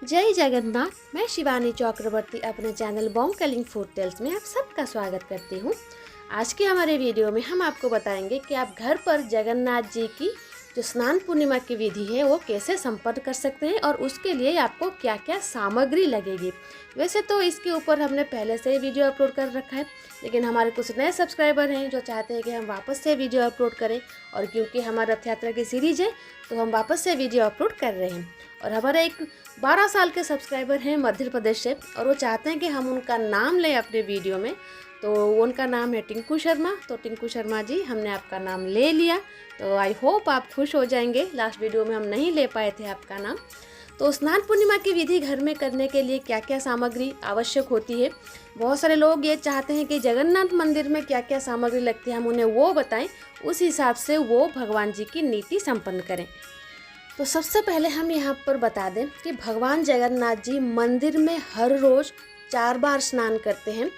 जय जगन्नाथ। मैं शिवानी चक्रवर्ती अपने चैनल बॉन्ग फूड टेल्स में आप सबका स्वागत करती हूँ। आज के हमारे वीडियो में हम आपको बताएंगे कि आप घर पर जगन्नाथ जी की जो स्नान पूर्णिमा की विधि है वो कैसे संपन्न कर सकते हैं और उसके लिए आपको क्या क्या सामग्री लगेगी। वैसे तो इसके ऊपर हमने पहले से ही वीडियो अपलोड कर रखा है, लेकिन हमारे कुछ नए सब्सक्राइबर हैं जो चाहते हैं कि हम वापस से वीडियो अपलोड करें, और क्योंकि हमारा रथ यात्रा की सीरीज़ है तो हम वापस से वीडियो अपलोड कर रहे हैं। और हमारा एक 12 साल के सब्सक्राइबर हैं मध्य प्रदेश से, और वो चाहते हैं कि हम उनका नाम लें अपने वीडियो में। तो उनका नाम है टिंकू शर्मा। तो टिंकू शर्मा जी, हमने आपका नाम ले लिया, तो आई होप आप खुश हो जाएंगे। लास्ट वीडियो में हम नहीं ले पाए थे आपका नाम। तो स्नान पूर्णिमा की विधि घर में करने के लिए क्या क्या सामग्री आवश्यक होती है, बहुत सारे लोग ये चाहते हैं कि जगन्नाथ मंदिर में क्या क्या सामग्री लगती है हम उन्हें वो बताएं, उस हिसाब से वो भगवान जी की नीति संपन्न करें। तो सबसे पहले हम यहाँ पर बता दें कि भगवान जगन्नाथ जी मंदिर में हर रोज़ 4 बार स्नान करते हैं।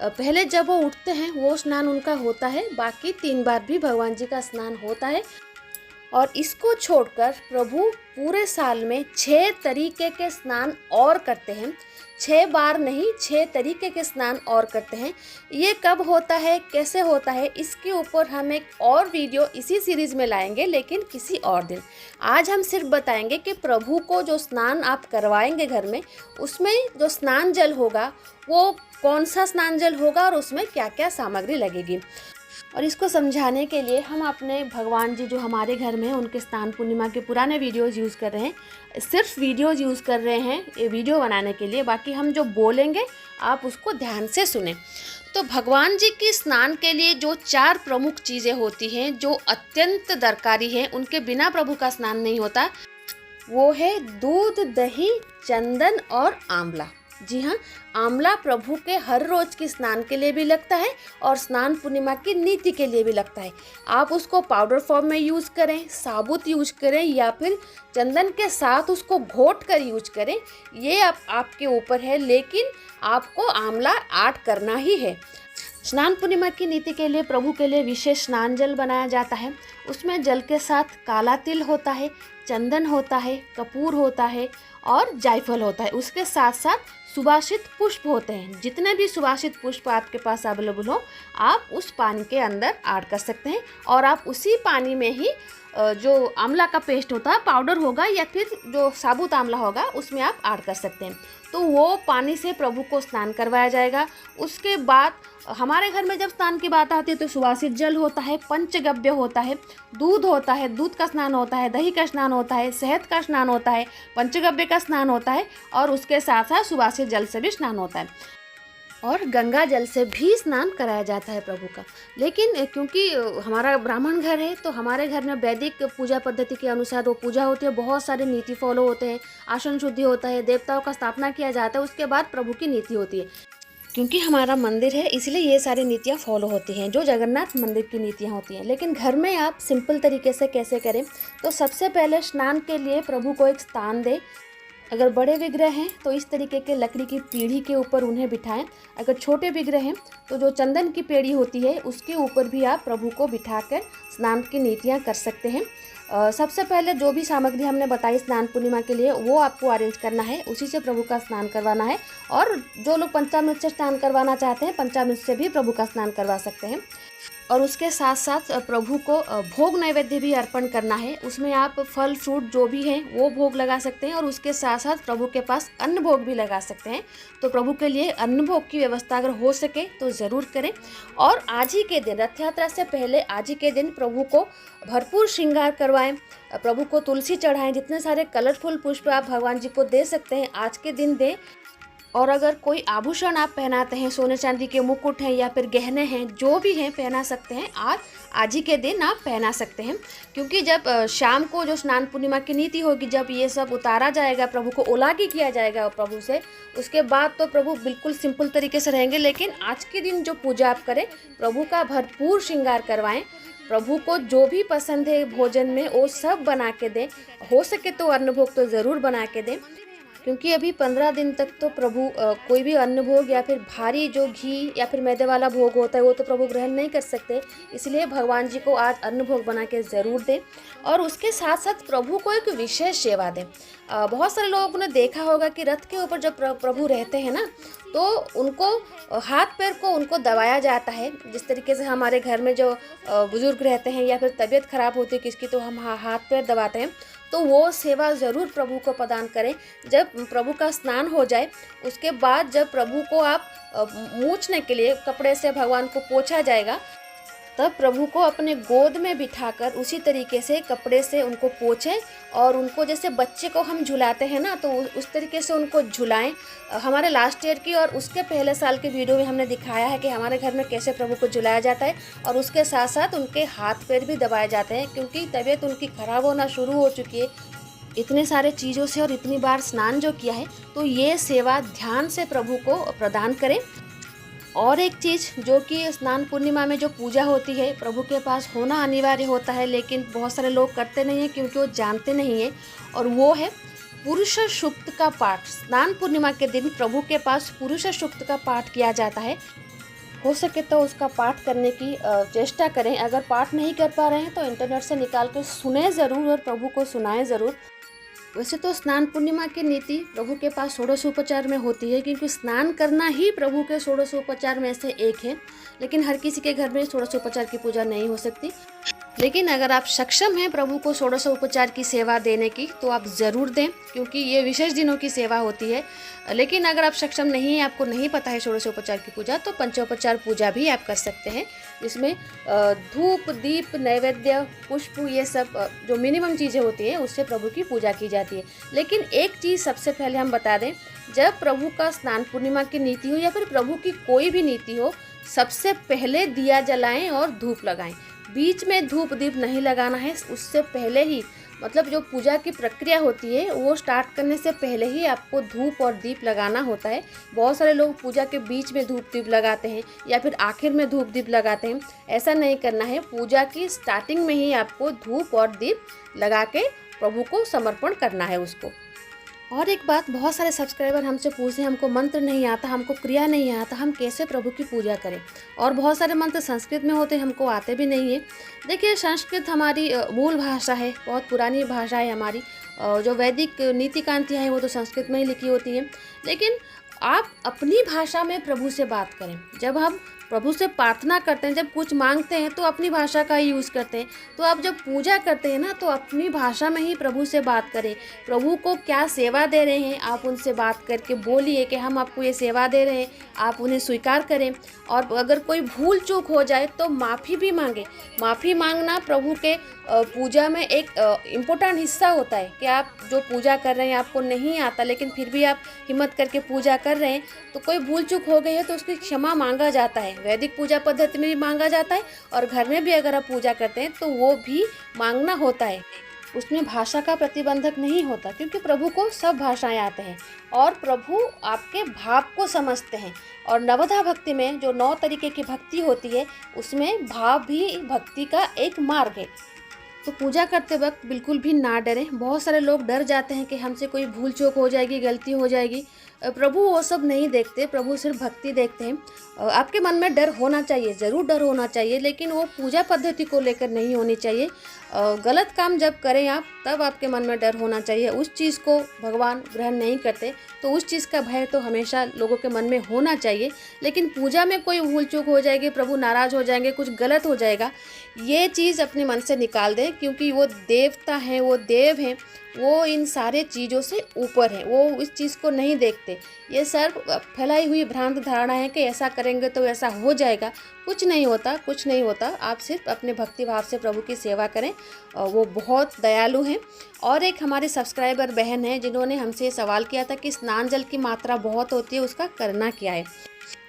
पहले जब वो उठते हैं वो स्नान उनका होता है, बाकी 3 बार भी भगवान जी का स्नान होता है। और इसको छोड़कर प्रभु पूरे साल में 6 तरीके के स्नान और करते हैं। 6 बार नहीं, 6 तरीके के स्नान और करते हैं। ये कब होता है, कैसे होता है, इसके ऊपर हम एक और वीडियो इसी सीरीज़ में लाएंगे, लेकिन किसी और दिन। आज हम सिर्फ बताएंगे कि प्रभु को जो स्नान आप करवाएंगे घर में, उसमें जो स्नान जल होगा वो कौन सा स्नान जल होगा और उसमें क्या क्या सामग्री लगेगी। और इसको समझाने के लिए हम अपने भगवान जी जो हमारे घर में हैं उनके स्नान पूर्णिमा के पुराने वीडियोज़ यूज़ कर रहे हैं। सिर्फ वीडियोज़ यूज़ कर रहे हैं ये वीडियो बनाने के लिए, बाकी हम जो बोलेंगे आप उसको ध्यान से सुने। तो भगवान जी की स्नान के लिए जो 4 प्रमुख चीज़ें होती हैं जो अत्यंत दरकारी हैं, उनके बिना प्रभु का स्नान नहीं होता, वो है दूध, दही, चंदन और आंवला। जी हाँ, आंवला प्रभु के हर रोज के स्नान के लिए भी लगता है और स्नान पूर्णिमा की नीति के लिए भी लगता है। आप उसको पाउडर फॉर्म में यूज़ करें, साबुत यूज करें, या फिर चंदन के साथ उसको घोट कर यूज करें, ये आपके ऊपर है, लेकिन आपको आंवला ऐड करना ही है। स्नान पूर्णिमा की नीति के लिए प्रभु के लिए विशेष स्नान जल बनाया जाता है। उसमें जल के साथ काला तिल होता है, चंदन होता है, कपूर होता है और जायफल होता है। उसके साथ साथ सुवासित पुष्प होते हैं। जितने भी सुवासित पुष्प आपके पास अवेलेबल हो, आप उस पानी के अंदर ऐड कर सकते हैं, और आप उसी पानी में ही जो आंवला का पेस्ट होता है, पाउडर होगा या फिर जो साबुत आंवला होगा, उसमें आप ऐड कर सकते हैं। तो वो पानी से प्रभु को स्नान करवाया जाएगा। उसके बाद हमारे घर में जब स्नान की बात आती है तो सुवासित जल होता है, पंचगव्य होता है, दूध होता है, दूध का स्नान होता है, दही का स्नान होता है, शहद का स्नान होता है, पंचगव्य का स्नान होता है, और उसके साथ साथ सुवासित जल से भी स्नान होता है, और गंगा जल से भी स्नान कराया जाता है प्रभु का। लेकिन क्योंकि हमारा ब्राह्मण घर है तो हमारे घर में वैदिक पूजा पद्धति के अनुसार वो पूजा होती है, बहुत सारे नीति फॉलो होते हैं, आसन शुद्धि होता है, देवताओं का स्थापना किया जाता है, उसके बाद प्रभु की नीति होती है। क्योंकि हमारा मंदिर है इसलिए ये सारी नीतियाँ फॉलो होती हैं जो जगन्नाथ मंदिर की नीतियाँ होती हैं। लेकिन घर में आप सिंपल तरीके से कैसे करें, तो सबसे पहले स्नान के लिए प्रभु को एक स्थान दें। अगर बड़े विग्रह हैं तो इस तरीके के लकड़ी की पीढ़ी के ऊपर उन्हें बिठाएं। अगर छोटे विग्रह हैं तो जो चंदन की पेड़ी होती है उसके ऊपर भी आप प्रभु को बिठाकर स्नान की नीतियां कर सकते हैं। सबसे पहले जो भी सामग्री हमने बताई स्नान पूर्णिमा के लिए वो आपको अरेंज करना है, उसी से प्रभु का स्नान करवाना है। और जो लोग पंचामृत से स्नान करवाना चाहते हैं, पंचामृत से भी प्रभु का स्नान करवा सकते हैं। और उसके साथ साथ प्रभु को भोग नैवेद्य भी अर्पण करना है। उसमें आप फल फ्रूट जो भी हैं वो भोग लगा सकते हैं, और उसके साथ साथ प्रभु के पास अन्न भोग भी लगा सकते हैं। तो प्रभु के लिए अन्न भोग की व्यवस्था अगर हो सके तो ज़रूर करें। और आज ही के दिन, रथ यात्रा से पहले आज ही के दिन प्रभु को भरपूर श्रृंगार करवाएं, प्रभु को तुलसी चढ़ाएं। जितने सारे कलरफुल पुष्प आप भगवान जी को दे सकते हैं आज के दिन दें। और अगर कोई आभूषण आप पहनाते हैं, सोने चांदी के मुकुट हैं या फिर गहने हैं, जो भी हैं पहना सकते हैं, आज ही के दिन आप पहना सकते हैं। क्योंकि जब शाम को जो स्नान पूर्णिमा की नीति होगी, जब ये सब उतारा जाएगा, प्रभु को ओलागी किया जाएगा प्रभु से, उसके बाद तो प्रभु बिल्कुल सिंपल तरीके से रहेंगे। लेकिन आज के दिन जो पूजा आप करें, प्रभु का भरपूर श्रृंगार करवाएं। प्रभु को जो भी पसंद है भोजन में वो सब बना के दें। हो सके तो अन्न भोग तो ज़रूर बना के दें। क्योंकि अभी 15 दिन तक तो प्रभु कोई भी अन्न भोग या फिर भारी जो घी या फिर मैदे वाला भोग होता है वो तो प्रभु ग्रहण नहीं कर सकते। इसलिए भगवान जी को आज अन्न भोग बना के ज़रूर दें और उसके साथ साथ प्रभु को एक विशेष सेवा दें। बहुत सारे लोगों ने देखा होगा कि रथ के ऊपर जब प्रभु रहते हैं ना, तो उनको हाथ पैर को उनको दबाया जाता है। जिस तरीके से हमारे घर में जो बुजुर्ग रहते हैं या फिर तबीयत खराब होती है किसकी, तो हम हाथ पैर दबाते हैं। तो वो सेवा ज़रूर प्रभु को प्रदान करें। जब प्रभु का स्नान हो जाए उसके बाद जब प्रभु को आप मूछने के लिए कपड़े से भगवान को पोंछा जाएगा, तब प्रभु को अपने गोद में बिठाकर उसी तरीके से कपड़े से उनको पोंछें और उनको जैसे बच्चे को हम झुलाते हैं ना, तो उस तरीके से उनको झुलाएं। हमारे लास्ट ईयर की और उसके पहले साल के वीडियो में हमने दिखाया है कि हमारे घर में कैसे प्रभु को झुलाया जाता है और उसके साथ साथ उनके हाथ पैर भी दबाए जाते हैं, क्योंकि तबीयत उनकी ख़राब होना शुरू हो चुकी है इतने सारे चीज़ों से और इतनी बार स्नान जो किया है। तो ये सेवा ध्यान से प्रभु को प्रदान करें। और एक चीज़ जो कि स्नान पूर्णिमा में जो पूजा होती है प्रभु के पास होना अनिवार्य होता है, लेकिन बहुत सारे लोग करते नहीं हैं क्योंकि वो जानते नहीं हैं, और वो है पुरुष सूक्त का पाठ। स्नान पूर्णिमा के दिन प्रभु के पास पुरुष सूक्त का पाठ किया जाता है। हो सके तो उसका पाठ करने की चेष्टा करें। अगर पाठ नहीं कर पा रहे हैं तो इंटरनेट से निकाल कर सुने ज़रूर और प्रभु को सुनाएं ज़रूर। वैसे तो स्नान पूर्णिमा की नीति प्रभु के पास षोडशोपचार में होती है, क्योंकि स्नान करना ही प्रभु के षोडशोपचार में से एक है। लेकिन हर किसी के घर में षोडशोपचार की पूजा नहीं हो सकती। लेकिन अगर आप सक्षम हैं प्रभु को षोडशोपचार की सेवा देने की, तो आप ज़रूर दें, क्योंकि ये विशेष दिनों की सेवा होती है। लेकिन अगर आप सक्षम नहीं हैं, आपको नहीं पता है षोडशोपचार की पूजा, तो पंचोपचार पूजा भी आप कर सकते हैं। इसमें धूप, दीप, नैवेद्य, पुष्प, ये सब जो मिनिमम चीज़ें होती हैं उससे प्रभु की पूजा की जाती है। लेकिन एक चीज़ सबसे पहले हम बता दें, जब प्रभु का स्नान पूर्णिमा की नीति हो या फिर प्रभु की कोई भी नीति हो, सबसे पहले दिया जलाएं और धूप लगाएं। बीच में धूप दीप नहीं लगाना है। उससे पहले ही, मतलब जो पूजा की प्रक्रिया होती है वो स्टार्ट करने से पहले ही आपको धूप और दीप लगाना होता है। बहुत सारे लोग पूजा के बीच में धूप दीप लगाते हैं या फिर आखिर में धूप दीप लगाते हैं। ऐसा नहीं करना है। पूजा की स्टार्टिंग में ही आपको धूप और दीप लगा के प्रभु को समर्पण करना है उसको। और एक बात, बहुत सारे सब्सक्राइबर हमसे पूछते हैं हमको मंत्र नहीं आता, हमको क्रिया नहीं आता, हम कैसे प्रभु की पूजा करें। और बहुत सारे मंत्र संस्कृत में होते हैं, हमको आते भी नहीं है। देखिए, संस्कृत हमारी मूल भाषा है, बहुत पुरानी भाषा है हमारी। जो वैदिक नीति कांतियाँ हैं वो तो संस्कृत में ही लिखी होती हैं। लेकिन आप अपनी भाषा में प्रभु से बात करें। जब हम प्रभु से प्रार्थना करते हैं, जब कुछ मांगते हैं तो अपनी भाषा का ही यूज़ करते हैं। तो आप जब पूजा करते हैं ना, तो अपनी भाषा में ही प्रभु से बात करें। प्रभु को क्या सेवा दे रहे हैं आप उनसे बात करके बोलिए कि हम आपको ये सेवा दे रहे हैं, आप उन्हें स्वीकार करें। और अगर कोई भूल चूक हो जाए तो माफ़ी भी मांगे। माफ़ी मांगना प्रभु के पूजा में एक इम्पोर्टेंट हिस्सा होता है कि आप जो पूजा कर रहे हैं आपको नहीं आता, लेकिन फिर भी आप हिम्मत करके पूजा कर रहे हैं, तो कोई भूल चूक हो गई है तो उसकी क्षमा मांगा जाता है। वैदिक पूजा पद्धति में भी मांगा जाता है और घर में भी अगर आप पूजा करते हैं तो वो भी मांगना होता है। उसमें भाषा का प्रतिबंधक नहीं होता, क्योंकि प्रभु को सब भाषाएं आते हैं और प्रभु आपके भाव को समझते हैं। और नवधा भक्ति में जो 9 तरीके की भक्ति होती है उसमें भाव भी भक्ति का एक मार्ग है। तो पूजा करते वक्त बिल्कुल भी ना डरें। बहुत सारे लोग डर जाते हैं कि हमसे कोई भूल चूक हो जाएगी, गलती हो जाएगी। प्रभु वो सब नहीं देखते, प्रभु सिर्फ भक्ति देखते हैं। आपके मन में डर होना चाहिए, ज़रूर डर होना चाहिए, लेकिन वो पूजा पद्धति को लेकर नहीं होनी चाहिए। गलत काम जब करें आप, तब आपके मन में डर होना चाहिए। उस चीज़ को भगवान ग्रहण नहीं करते, तो उस चीज़ का भय तो हमेशा लोगों के मन में होना चाहिए। लेकिन पूजा में कोई भूल चूक हो जाएगी, प्रभु नाराज़ हो जाएंगे, कुछ गलत हो जाएगा, ये चीज़ अपने मन से निकाल दें, क्योंकि वो देवता हैं, वो देव हैं, वो इन सारे चीज़ों से ऊपर है। वो इस चीज़ को नहीं देखते। ये सर्व फैलाई हुई भ्रांत धारणा है कि ऐसा करेंगे तो ऐसा हो जाएगा। कुछ नहीं होता, कुछ नहीं होता। आप सिर्फ अपने भक्ति भाव से प्रभु की सेवा करें, वो बहुत दयालु हैं। और एक हमारे सब्सक्राइबर बहन है जिन्होंने हमसे ये सवाल किया था कि स्नान जल की मात्रा बहुत होती है, उसका करना क्या है।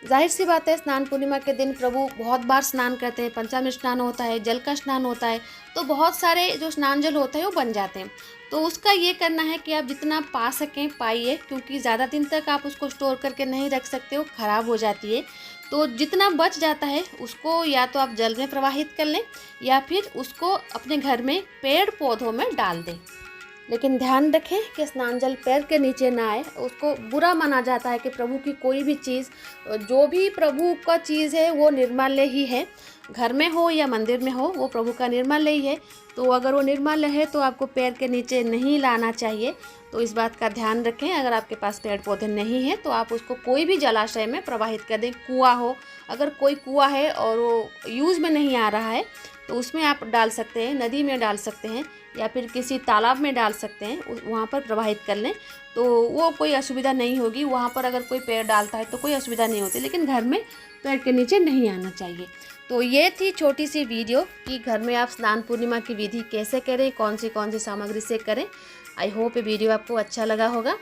जाहिर सी बात है, स्नान पूर्णिमा के दिन प्रभु बहुत बार स्नान करते हैं। पंचामृत स्नान होता है, जल का स्नान होता है, तो बहुत सारे जो स्नान जल होता है वो बन जाते हैं। तो उसका ये करना है कि आप जितना पा सकें पाइए, क्योंकि ज़्यादा दिन तक आप उसको स्टोर करके नहीं रख सकते, वो ख़राब हो जाती है। तो जितना बच जाता है उसको या तो आप जल में प्रवाहित कर लें या फिर उसको अपने घर में पेड़ पौधों में डाल दें। लेकिन ध्यान रखें कि स्नान जल पैर के नीचे ना आए। उसको बुरा माना जाता है कि प्रभु की कोई भी चीज़, जो भी प्रभु का चीज़ है वो निर्माल्य ही है, घर में हो या मंदिर में हो वो प्रभु का निर्माल्य ही है। तो अगर वो निर्माल्य है तो आपको पैर के नीचे नहीं लाना चाहिए। तो इस बात का ध्यान रखें। अगर आपके पास पेड़ पौधे नहीं हैं तो आप उसको कोई भी जलाशय में प्रवाहित कर दें। कुआं हो, अगर कोई कुआं है और वो यूज़ में नहीं आ रहा है तो उसमें आप डाल सकते हैं, नदी में डाल सकते हैं या फिर किसी तालाब में डाल सकते हैं, वहाँ पर प्रवाहित कर लें तो वो कोई असुविधा नहीं होगी। वहाँ पर अगर कोई पेड़ डालता है तो कोई असुविधा नहीं होती, लेकिन घर में पेड़ के नीचे नहीं आना चाहिए। तो ये थी छोटी सी वीडियो कि घर में आप स्नान पूर्णिमा की विधि कैसे करें, कौन सी सामग्री से करें। आई होप ये वीडियो आपको अच्छा लगा होगा।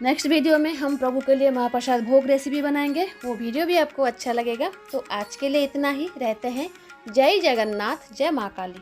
नेक्स्ट वीडियो में हम प्रभु के लिए महाप्रसाद भोग रेसिपी बनाएंगे, वो वीडियो भी आपको अच्छा लगेगा। तो आज के लिए इतना ही। रहते हैं। जय जगन्नाथ, जय माँ काली।